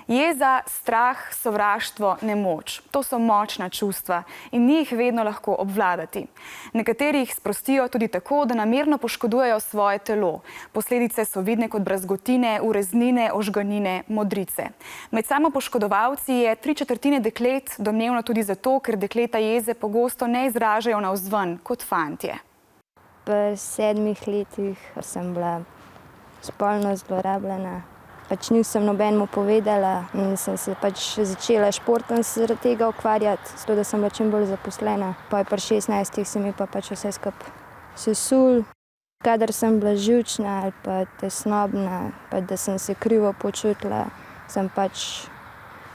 Jeza, strah, sovraštvo, nemoč. To so močna čustva in ni jih vedno lahko obvladati. Nekateri jih sprostijo tudi tako, da namerno poškodujejo svoje telo. Posledice so vidne kot brazgotine, ureznine, ožganine, modrice. Med samopoškodovalci je 3/4 deklet, domnevno tudi zato, ker dekleta jeze pogosto ne izražajo navzven kot fantje. Pri 7 letih sem bila spolno zlorabljena. Nisem nobenemu povedala in sem se začela športom zaradi tega ukvarjati, zato da sem bila čim bolj zaposlena. Pri 16 se mi pa vse skupaj sesul. Kadar sem bila živčna ali pa tesnobna, pa da sem se krivo počutila, sem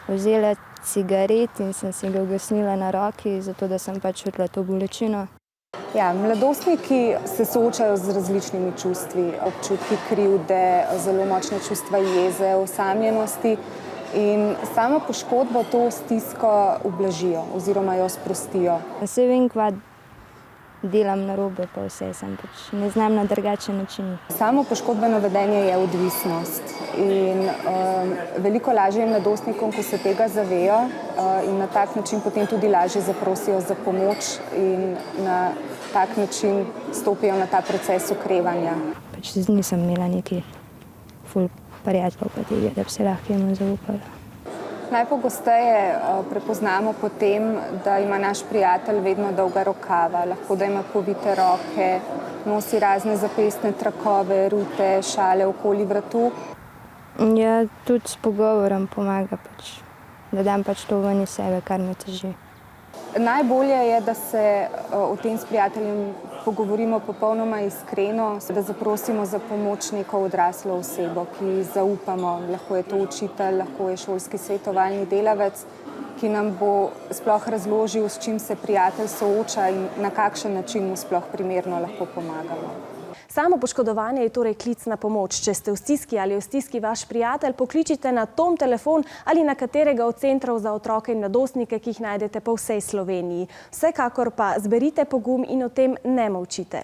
vzela cigaret in sem si ga ugasnila na roki, zato da sem čutila to bolečino. Ja, mladostniki se soočajo z različnimi čustvi, občutki krivde, zelo močne čustva jeze, osamljenosti in samo poškodbo to stisko ublažijo oziroma jo sprostijo. Saj vem, kva delam narobe, pa vse sem ne znam na drugačen način. Samo poškodbeno vedenje je odvisnost in veliko lažje je mladostnikom, ko se tega zavejo in na tak način potem tudi lažje zaprosijo za pomoč in na tak način stopijo na ta proces okrevanja. Nisem imela neki ful prijateljev, pa tega, da bi se lahko jemu zaupala. Najpogosteje prepoznamo po tem, da ima naš prijatelj vedno dolga rokava, lahko da ima povite roke, nosi razne zapestne trakove, rute, šale okoli vratu. Ja, tudi s pogovorom pomaga, da dam to ven iz sebe, kar me teži. Najbolje je, da se o tem s prijateljem pogovorimo popolnoma iskreno, da zaprosimo za pomoč neko odraslo osebo, ki zaupamo. Lahko je to učitelj, lahko je šolski svetovalni delavec, ki nam bo sploh razložil, s čim se prijatelj sooča in na kakšen način mu sploh primerno lahko pomagamo. Samopoškodovanje je torej klic na pomoč. Če ste v stiski ali je v stiski vaš prijatelj, pokličite na Tom telefon ali na katerega od centrov za otroke in mladostnike, ki jih najdete po vsej Sloveniji. Vsekakor pa zberite pogum in o tem ne molčite.